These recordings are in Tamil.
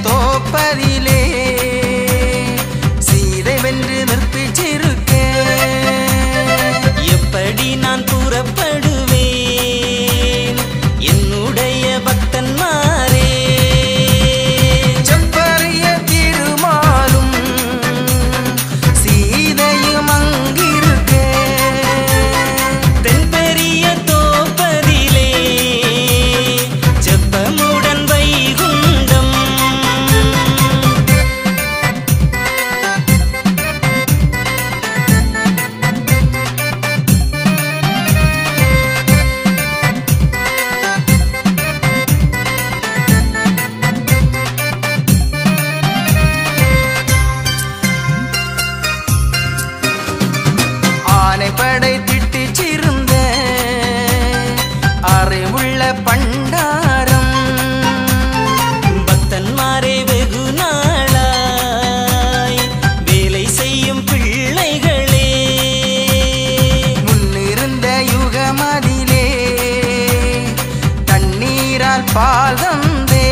தோப்பதிலே சீதை வென்று நிற்பிச்சிருக்க எப்படி நான் புறப்படுவேன் என்னுடைய பக்தன்மாரே செப்பரிய திருமாலும் சீதையும் அங்கிருக்க தென்பெரிய தோப்பதிலே செப்பமுடன் வைகுண்டம் ஆனைப்படை திட்டிச்சிருந்த அறிவுள்ள பண்டாரம் பக்தன்மாரே வெகு நாளாய் வேலை செய்யும் பிள்ளைகளே முன்னிருந்த யுகமதிலே தண்ணீரால் பால் தந்தே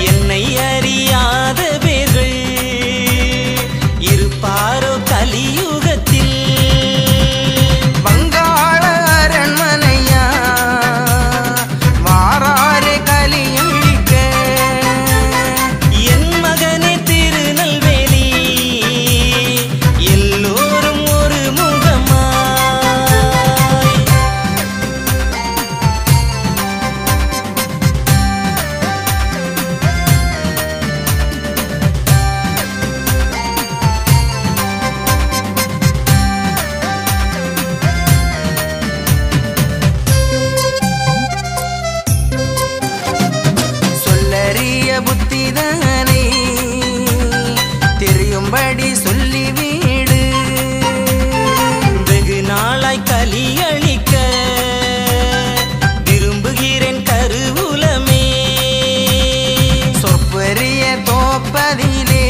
என்னை அறியாத பேர்கள் இருப்பாரோ கலியுகத்தில் வங்காள அரண்மனையா வாராரே கலியழிக்க என் மகனே திருநெல்வேலி எல்லோரும் ஒரு முகமாய் சொல்லறிய புத்திதனை தெரியும்படி சொல்லிவிடு வெகு நாளாய் கலியழிக்க விரும்புகிறேன் கருவூலமே சொற்பரிய தோப்பதிலே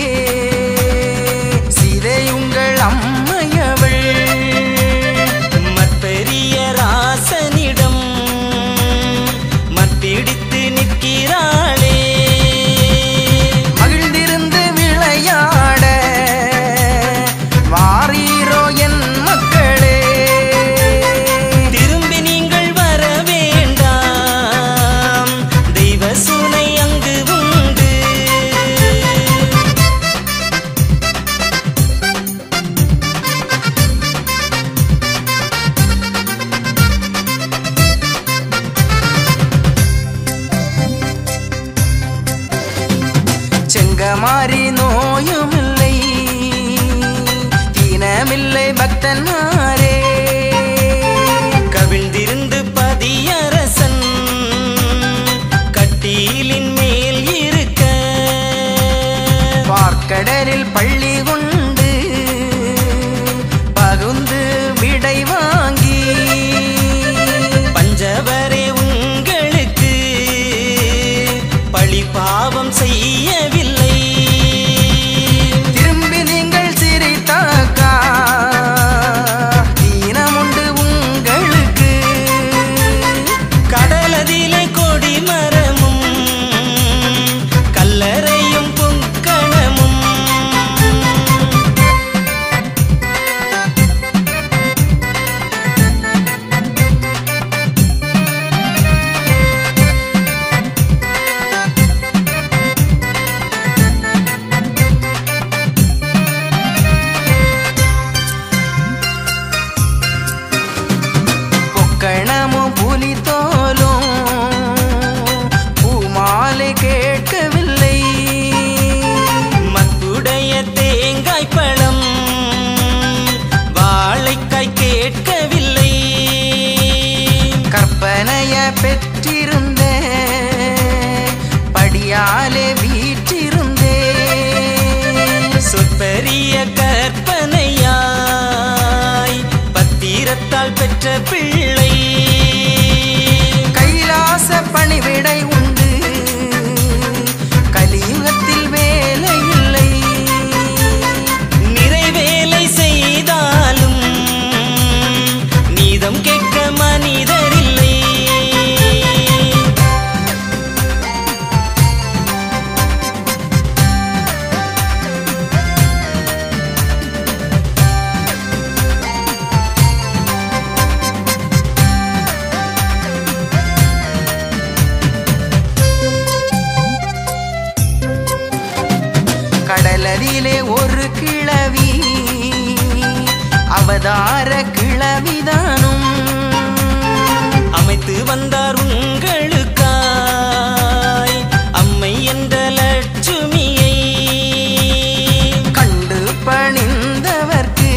சீதை உங்கள் அம்மையவள் மற்பெரிய ராசனிடம் மற்பிடித்து நிற்கிறாளே மகிழ்ந்திருந்து விளையாட வாரீரோ என் மக்களே திரும்பி நீங்கள் வர வேண்டாம் தெய்வ சுனை அங்கு உண்டு செங்கமாரி நோயுமில்லை தீனமில்லை பக்தன்மாரே கவிழ்ந்திருந்து பதியரசன் கட்டிலின் மேல் இருக்க பார்க்கடலில் பள்ளி கொண்டு பகுந்து விடை வாங்கி பஞ்சவரே உங்களுக்கு பழி பாவம் செய்யவில்லை திரும்பி நீங்கள் சிரித்தாக்கா தீனமுண்டு உங்களுக்கு கடலதிலே கொடி மரமும் கல்லறையும் பொங்கணமும் பொக்கணமும் புலித்தோலும் பூமாலை கேட்கவில்லை மத்துடைய தேங்காய் பழம் வாழைக்காய் கேட்கவில்லை கற்பனைய பெற்றிருந்த படியாலே வீற்றிருந்தே சொற்பெரிய கற்பனையாய் பத்திரத்தால் பெற்ற பிள்ளை கைலாச பணிவிடை உண்டு கலியுகத்தில் வேலை இல்லை நிறைவேலை செய்தாலும் நீதம் கேட்க மனிதரில்லை அதிலே ஒரு கிழவி அவதார கிழவிதானும் அமைத்து வந்தார் உங்களுக்காய் அம்மை என்ற லட்சுமியை கண்டு பணிந்தவர்க்கு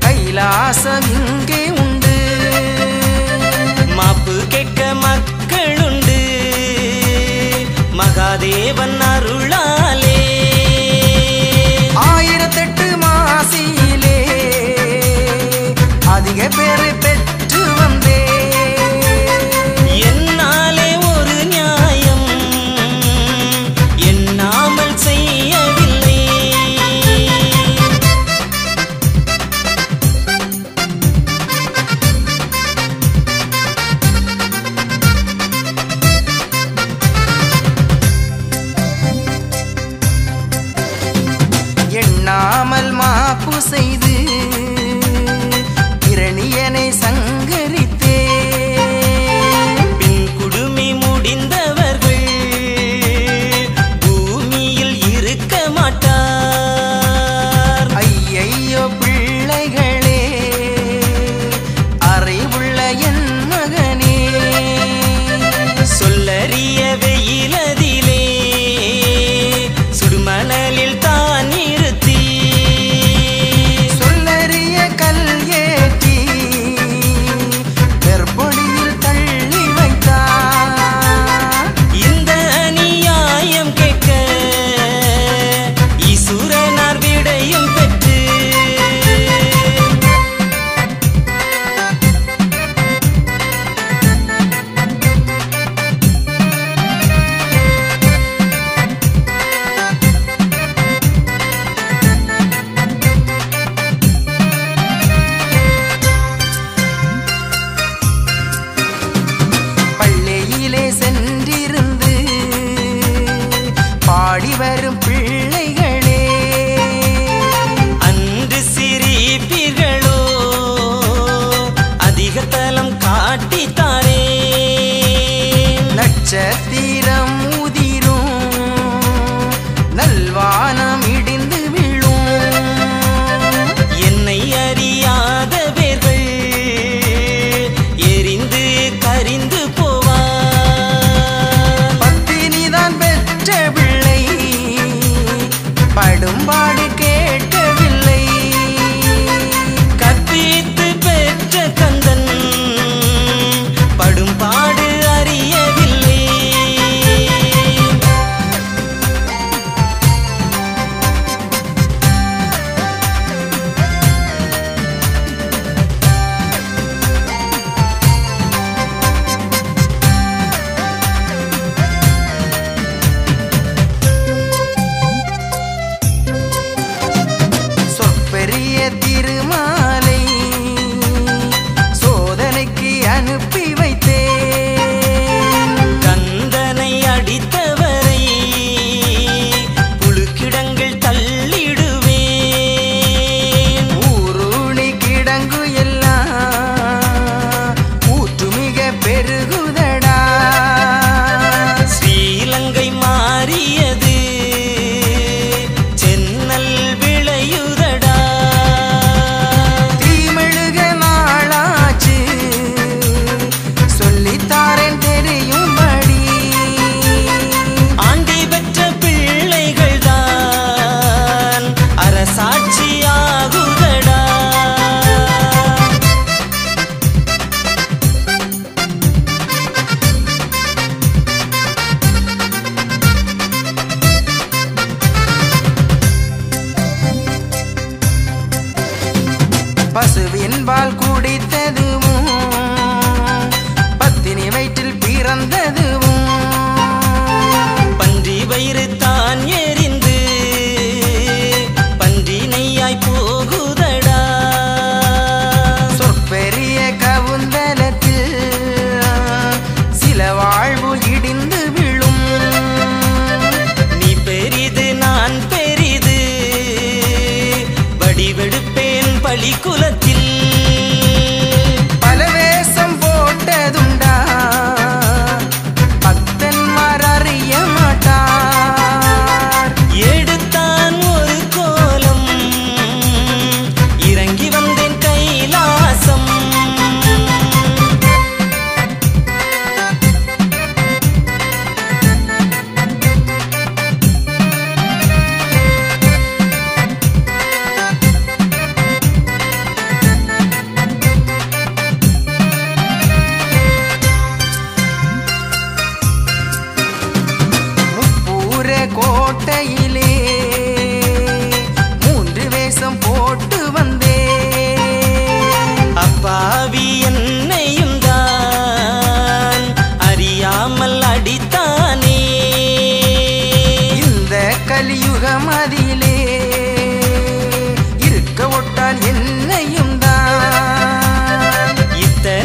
கைலாசம் இங்கே உண்டு மாப்பு கேட்க மக்களுண்டு மகாதேவன் அருளாலே 1008 மாசியிலே அதிக பேரை பெற்று வந்தே என்னாலே ஒரு நியாயம் எண்ணாமல் செய்யவில்லை எண்ணாமல் மாப்பு செய்து இரணியனை சங்கரித்தே பின் குடுமி முடிந்தவர்கள் பூமியில் இருக்க மாட்டார் ஐயையோ பிள்ளைகளே அறிவுள்ள என் மகனே சொல்லறிய வெயிலதிலே சுடுமணலில் தான் நிறுத்தி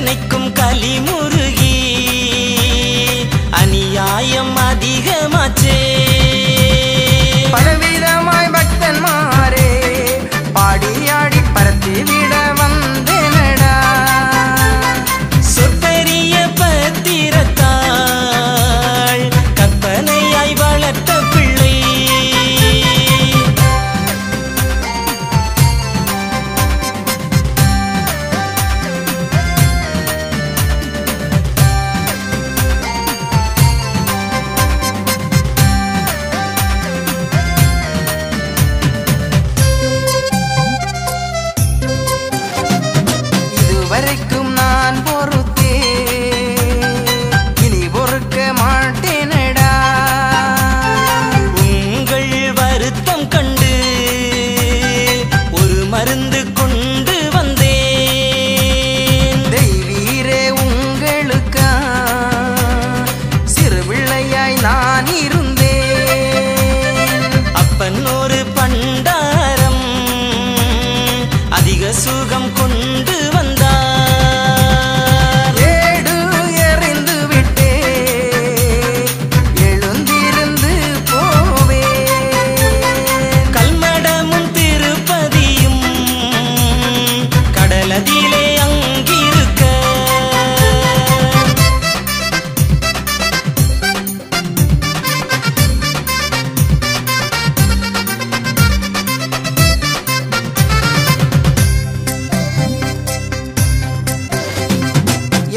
நினைக்கும் கலிமுருகி அநியாயம் அதிகமாச்சே. பலவிதமாய் பக்தன்மாரே பாடியாடி பரத்திவிட வந்தேனடா. சொற்பெரிய பத்திரத்தாள் கற்பனையாய் வளர்த்த பிள்ளை. இதுவரைக்கும் நான் பொறுத்தே இனி பொறுக்க மாட்டேனடா. உங்கள் வருத்தம் கண்டு ஒரு மருந்து கொண்டு வந்தேன். தெய்வீரே உங்களுக்கா சிறு பிள்ளையாய் நான் இருந்தேன். அப்பன் ஒரு பண்டாரம் அதிக சுகம் கொண்டு வந்தார். ஏடு எறிந்து விட்டே எழுந்திருந்து போவே. கல்மடமும் திருப்பதியும் கடலதிலே அங்கிருக்க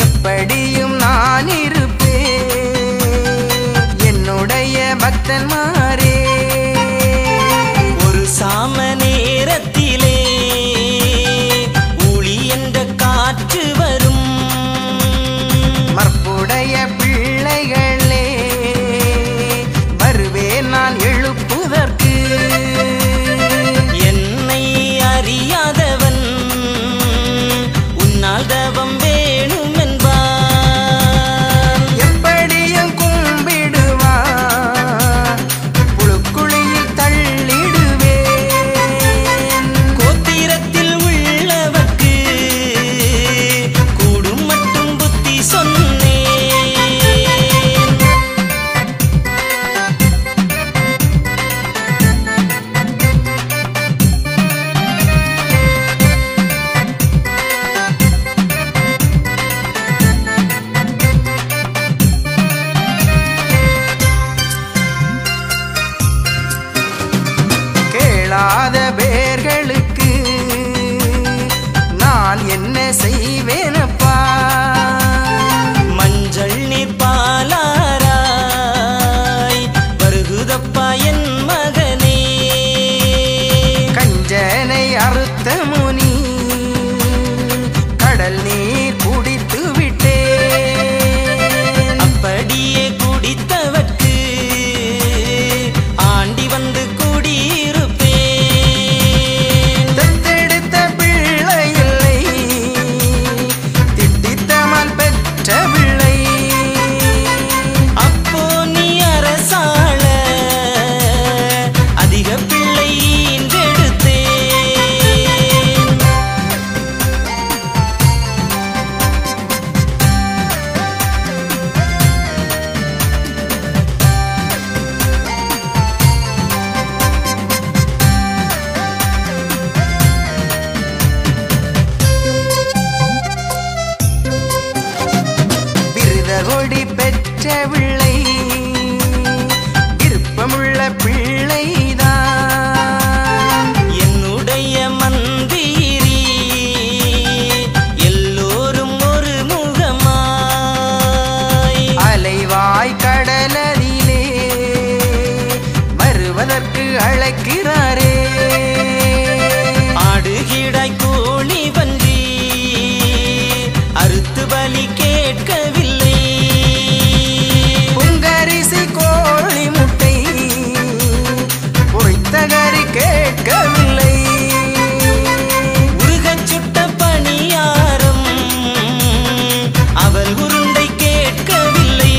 எப்படியும் நான் இருப்பேன் என்னுடைய பக்தன்மாரே. ஒரு சாம நேரத்திலே ஊழி என்ற காற்று வரும். மற்புடைய பிள்ளைகளே வருவேன் நான் எழுப்புதற்கு. என்னை அறியாதவன் உன்னால் தவம் வேணும் என்பான். எப்படியும் கும்பிடுவா புழுக்குழியில் தள்ளிடுவேன். கோத்திரத்தில் உள்ளவர்க்கு கூடும் மட்டும் புத்தி சொன்னேன். கேளாத பேர்களுக்கு நான் என்ன செய்வேனப்பா. மஞ்சள் நீர் பாலாராய் வருகுதப்பா என் மகனே. கஞ்சனை அறுத்த முனி கடல் நீர் குடித்து விட்டேன். அப்படியே குடித்தவர்க்கு ஆண்டி வந்து குடியிருப்பேன். தத்தெடுத்த பிள்ளை இல்லை திட்டித்தமால் பெற்ற பிள்ளை. அப்போ நீ அரசாள அதிக பிள்ளை ஈன்றெடுத்தேன். விருதகொடி பெற்ற பிள்ளை விருப்பமுள்ள பிள்ளைதான். என்னுடைய மந்திரி எல்லோரும் ஒரு முகமாய் அலைவாய் கடலதிலே வருவதற்கு அழைக்கிறாரே. ஆடுகிடாய் கோழி பன்றி அறுத்து பலி கேட்கவில்லை. பொங்கரிசி கோழி முட்டை பொறித்த கறி கேட்கவில்லை. உருகச் சுட்ட பணியாரம் அவள் உருண்டை கேட்கவில்லை.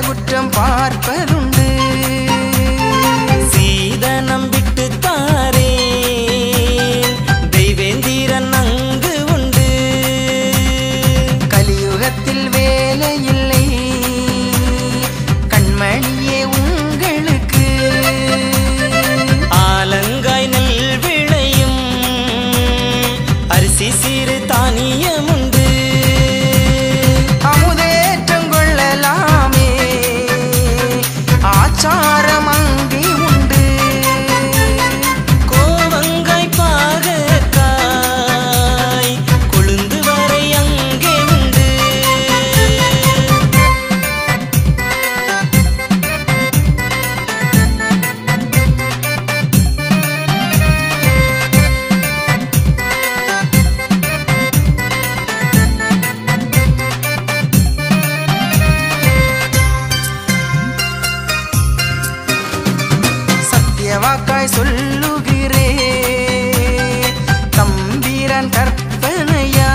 குற்றம் பார்ப்பதுண்டு. சீதனம் விட்டு தாரே தெய்வேந்திரன் அங்கு உண்டு. கலியுகத்தில் வேலை இல்லை கண்மணியே உங்களுக்கு. ஆலங்காய் நெல் விளையும் அரிசி சிறு தானியம் உண்டு. அமுதேற்றம் கொள்ளலாமே ஆச்சாரம் அங்கே உண்டு. கோவங்காய் பாகக்காய் கொழுந்து வரை அங்கே உண்டு. சத்தியவாக்காய் சொல்லுகிறே தம்பிரான் கற்பனையா.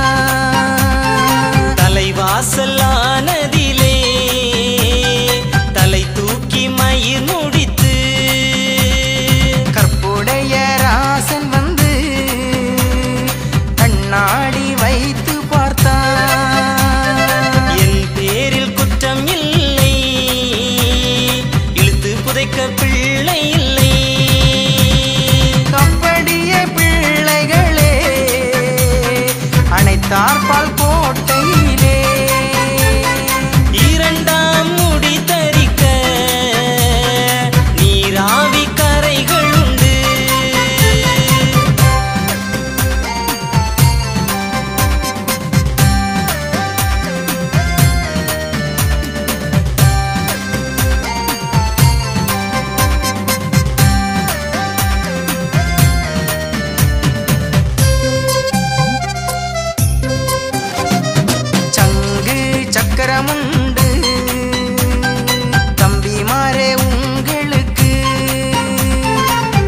தலைவாசலானதிலே தலை தூக்கி மயிர் முடித்து கற்புடைய ராசன் வந்து கண்ணாடி வைத்து பார்த்தான். என் பேரில் குற்றம் இல்லை இழுத்து புதைக்க பிள்ளை இல்லை. அப்படியே பிள்ளைகளே அனைத்தார்பால் கோட்டையிலே. இரண்டாம் முடி தரிக்க நீராவி கரைகள் உண்டு. சங்கு சக்கரமுண்டு தம்பிமாரே உங்களுக்கு.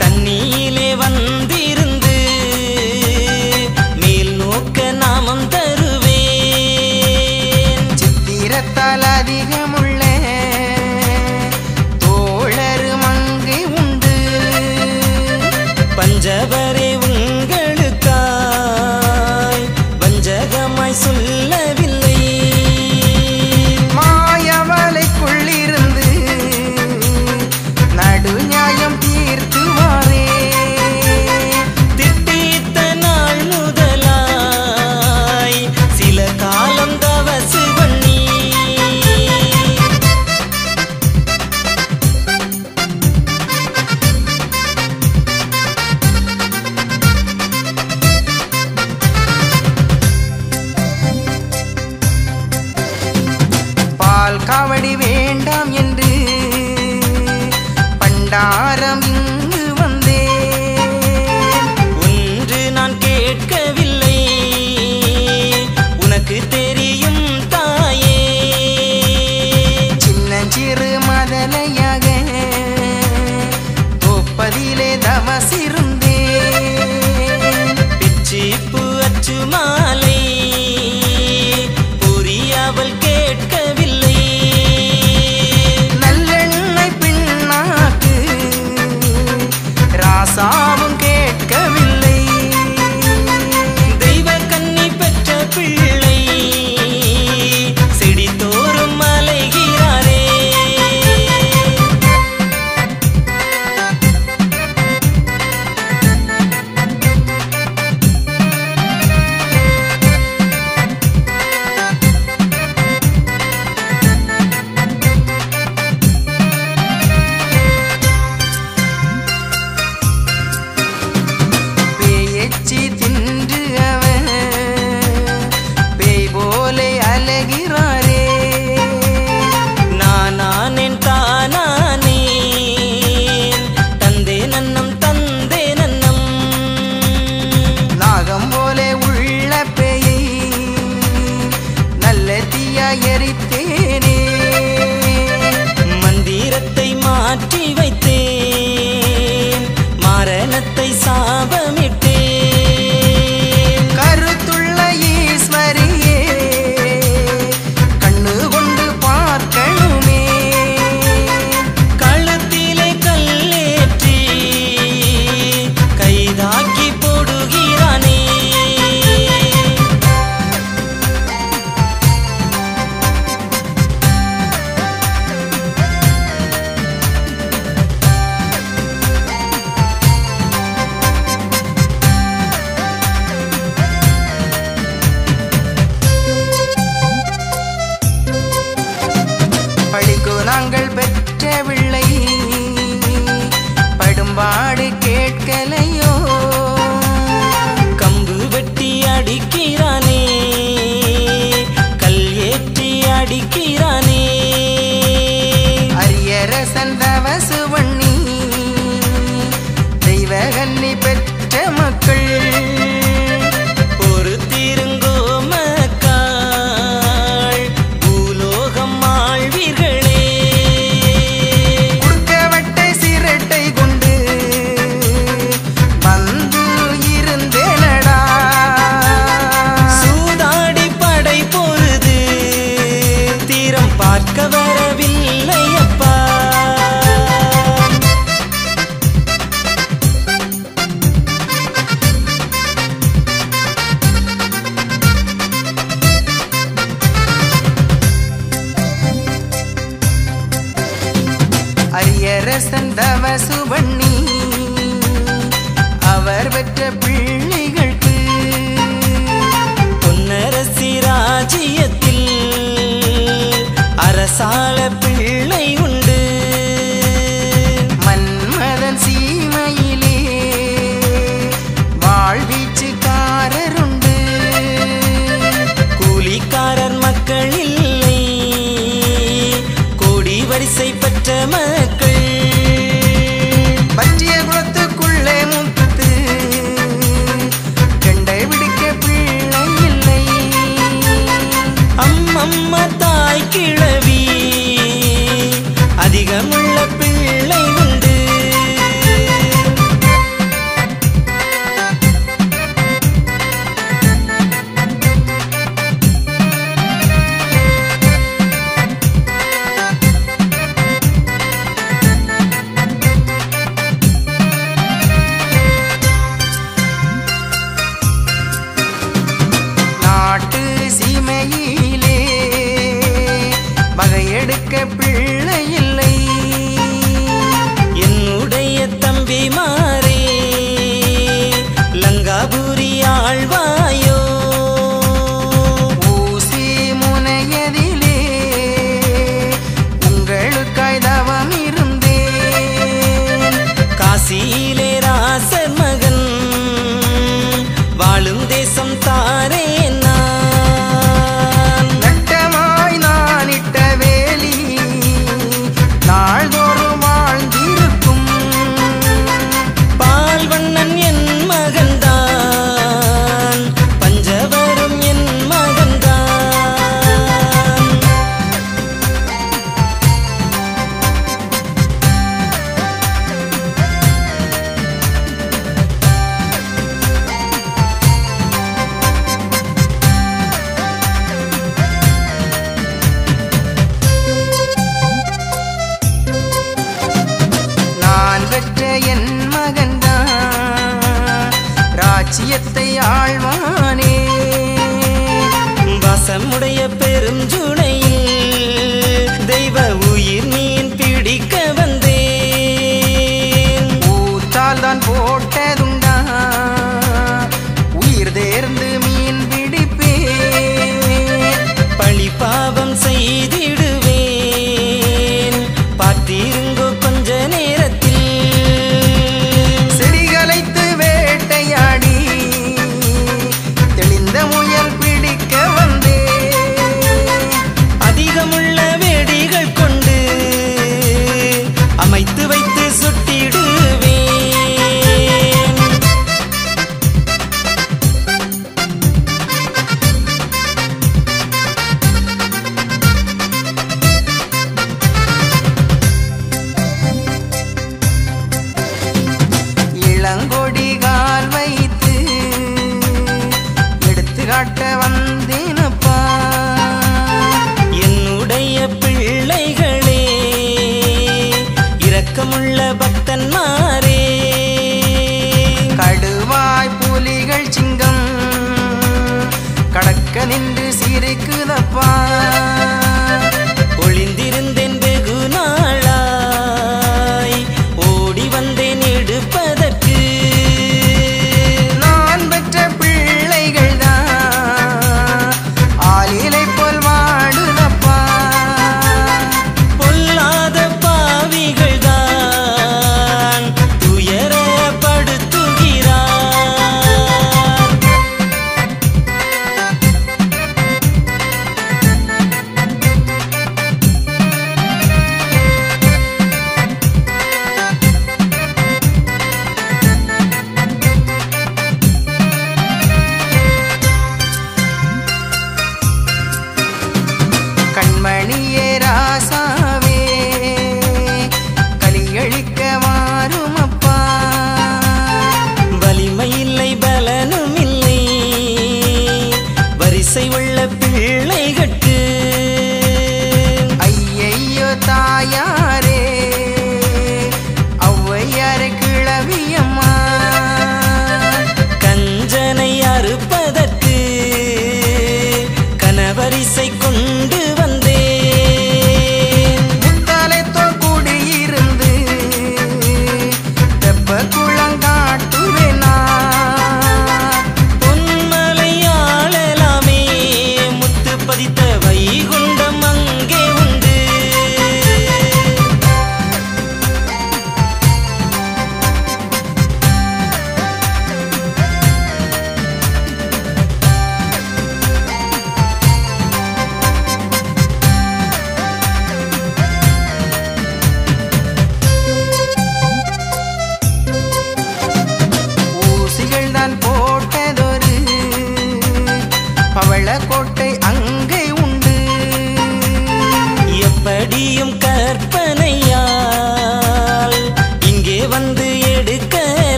கண்ணியிலே வந்திருந்து மேல் நோக்க நாமம் தருவேன். சித்திரத்தால் அதிகமுள்ள தோழரு மங்கை உண்டு. பஞ்சவரே உங்களுக்காய் வஞ்சகமாய் சொல்லவில்லை. மாயவலைக்குள்ளிருந்து நடு நியாயம் தீர்த்துவாரே. திட்டித்த நாள் முதலாய் சில காலம் தவசு பண்ணி பால் காவடி வேண்டாம் என்று பண்டாரம் இங்கு வந்தேன். ஒன்று நான் கேட்கவில்லை உனக்கு தெரியும் தாயே. சின்னஞ்சிறு மதலையாக தோப்பதிலே தவசிருந்தேன். பிச்சிப்பு அச்சு மாலை புரியாமல் கேட்கவில்லை. நல்லெண்ணெய் பின்னாக்கு ராசாவும் கேட்கவில்லை. தெய்வ கன்னி பெற்ற பிள்ளை செடி தோறும் அலைகிறாரே. கேட்கலையோ கம்பு வெட்டி அடிக்கிறானே கல் ஏற்றி அடிக்கிறானே அரியரசன் தவசு பண்ணி தெய்வகன்னி பெற்ற மக்கள் பொறுத்திருங்கோ மக்காள் பூலோகம் ஆழ்வீர்களே குறுக்கவட்டை சிரட்டை கொண்டு வந்து இருந்தேனடா சூதாடி படை பொருது தீரம் பார்க்க வரவில்லையப்பா அரியரசன் தவசு பண்ணி அவர் பெற்ற பிள்ளைகளுக்கு பொன்னரசி ராஜ்யத்தில் அரசாள பிள்ளை உண்டு மன்மதன் சீமையிலே வாழ்வீச்சுக்காரருண்டு கூலிக்காரர் மக்கள் இல்லை கோடி வரிசை பெற்ற மக்கள் பற்றிய குளத்துக்குள்ளே முத்து கண்டை பிடிக்க பிள்ளை இல்லை அம்மம்மா தாய் கிழவி அதிகமுள்ள பிள்ளை உண்டு நாட்டு சீமையிலே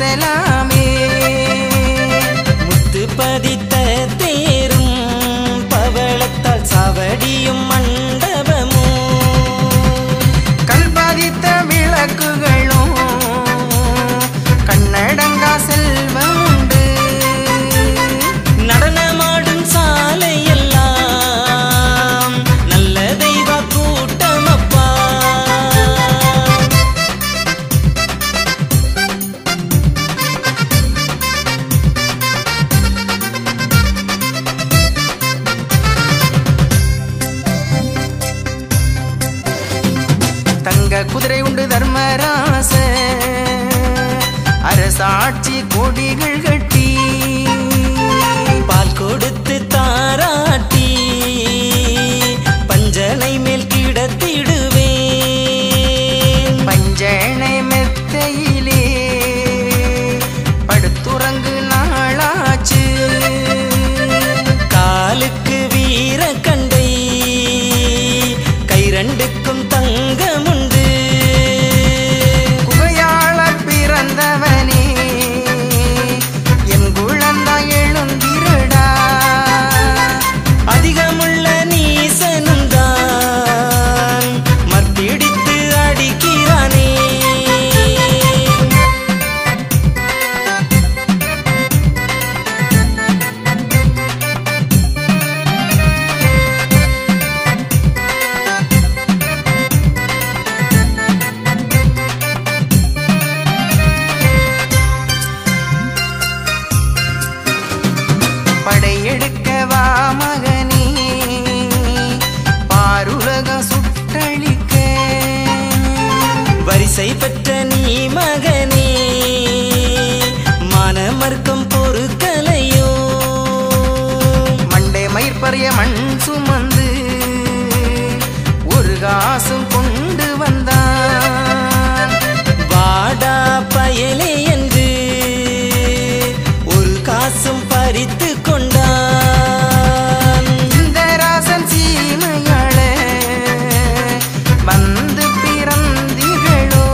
வீசலாமே. முத்து பதித்த தேரும் பவளத்தால் சாவடியும் மண்டபமோ, கல் பதித்த விளக்குகளும் கண்ணடங்கா செல்வம் உண்டு. நடனமாடும் சாலையெல்லாம் நல்ல தெய்வ கூட்டமப்பா. தங்க குதிரை உண்டு தர்மராச அரசாட்சி கொடிகள் கட்டி, பால் கொடுத்து தாராட்டி பஞ்சனை மேல் கிடத்திடுவேன். பஞ்சனை மெத்தையிலே படுத்துறங்கு நாளாச்சு. காலுக்கு வீர கண்டை கை ரெண்டுக்கும் தங்கமுண்டு. குகையாள பிறந்தவனே என் குழந்தாய் எழுந்திருடா. அதிகமுள்ள நீசனும் தான் மற்பிடித்து அடிக்கிறானே. படையெடுக்கவா மகனே பாருலகம் சுட்டழிக்க. வரிசை பெற்ற நீ மகனே மானமர்க்கம் பொறுக்கலையோ. மண்டை மயிர்பறைய மண் சுமந்து ஒரு காசும் கொண்டு வந்தான். வாடா பயலே என்று ஒரு காசும் பறித்து கொண்டான். இந்த ராசன் சீமையாள வந்து பிறந்தீர்களோ.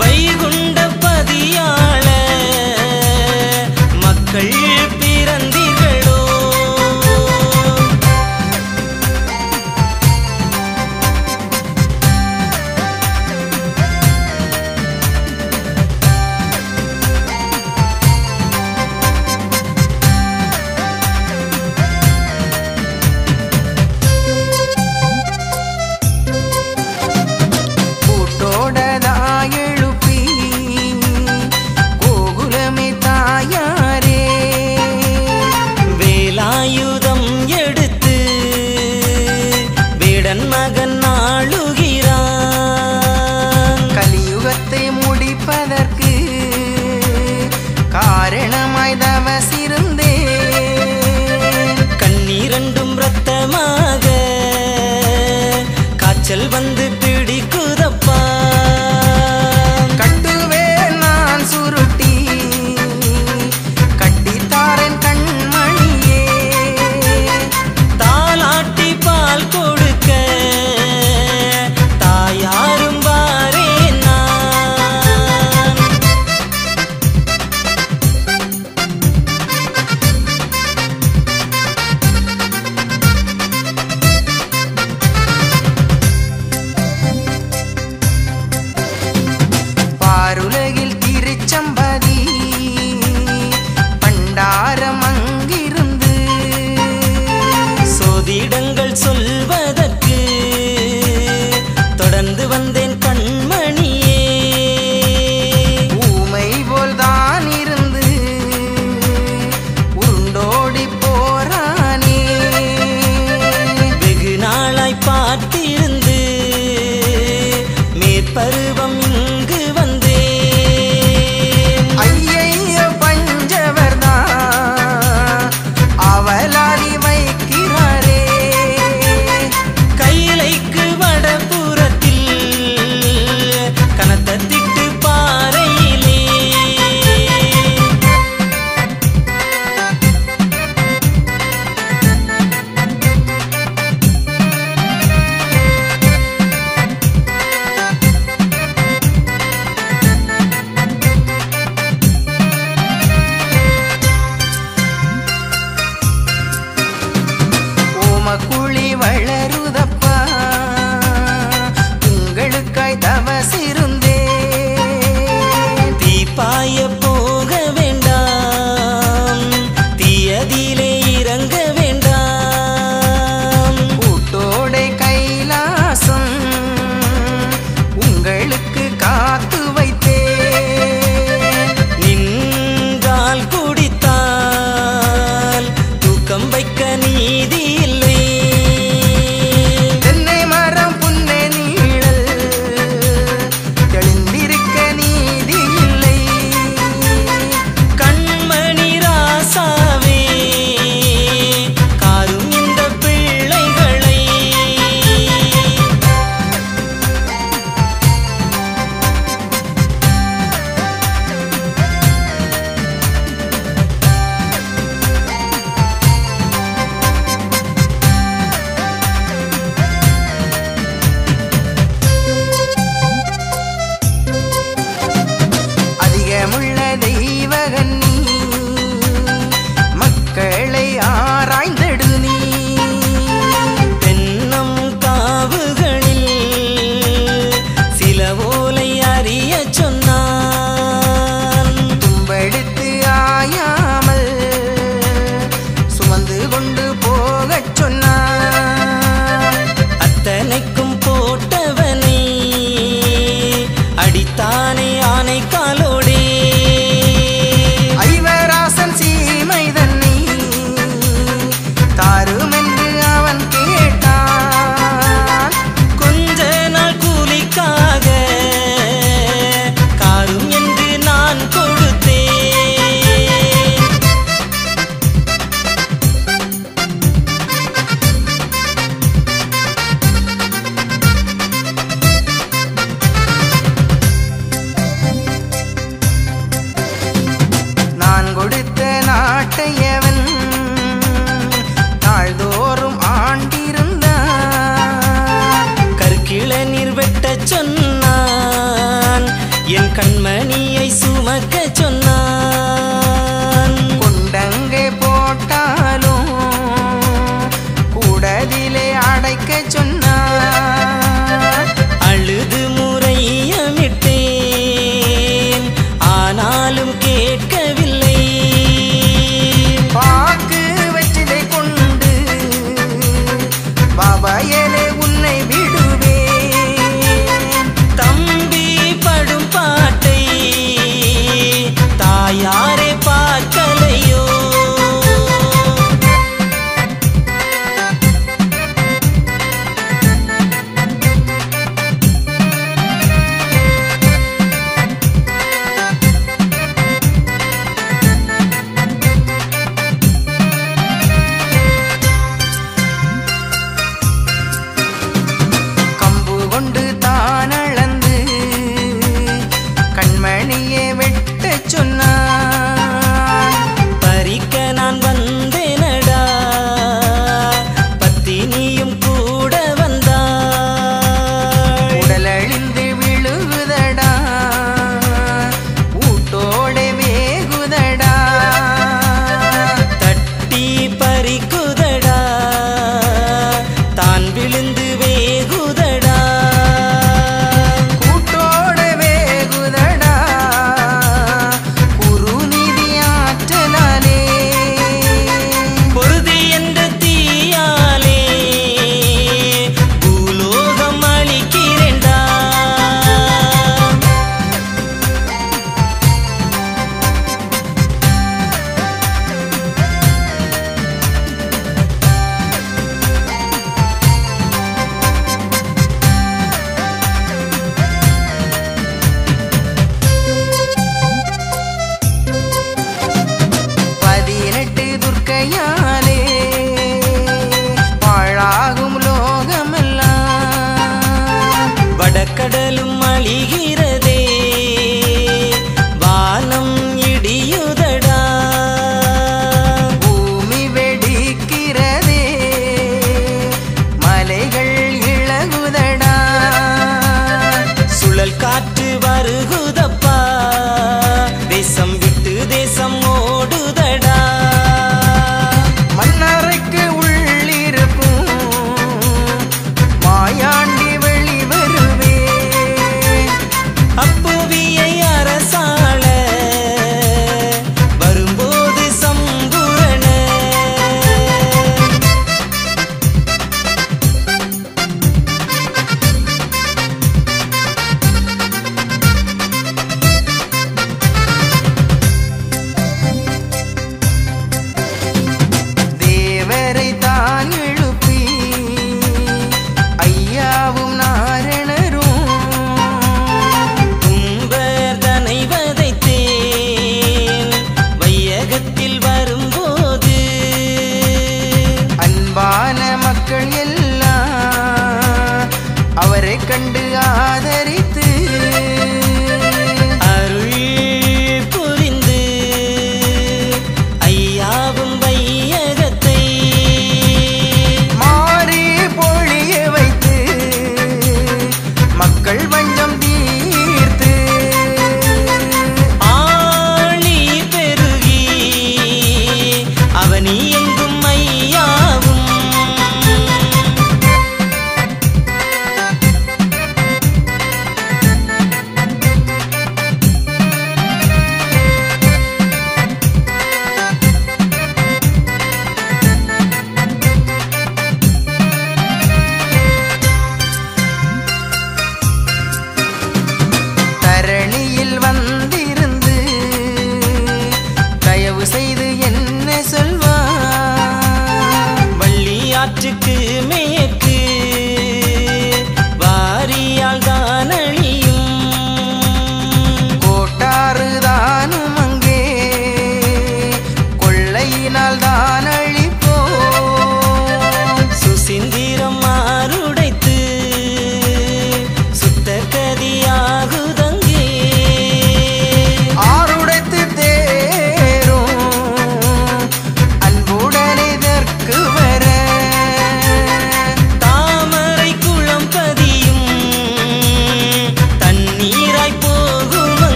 வைகுண்ட பதியாள மக்கள் பிறந்தீர்களோ. கூட்டோடதாய் எழுப்பி கோகுலமே தாயாரே. வேலாயுதம் எடுத்து வேடன் மகன் ஆளுகிறான். கலியுகத்தை முடிப்பதற்கு காரணமாய் தவசிருந்தே. கண்ணீரண்டும் ரத்தமாக காய்ச்சல் வந்து பிடிக்குதப்பா. கட்டுவேன் நான் சுருட்டி கட்டித்தாரன் கண்மணியே. தாலாட்டி பால் கொடுக்க தாயாரும் வாரேன் நான். வாழ்க்கையை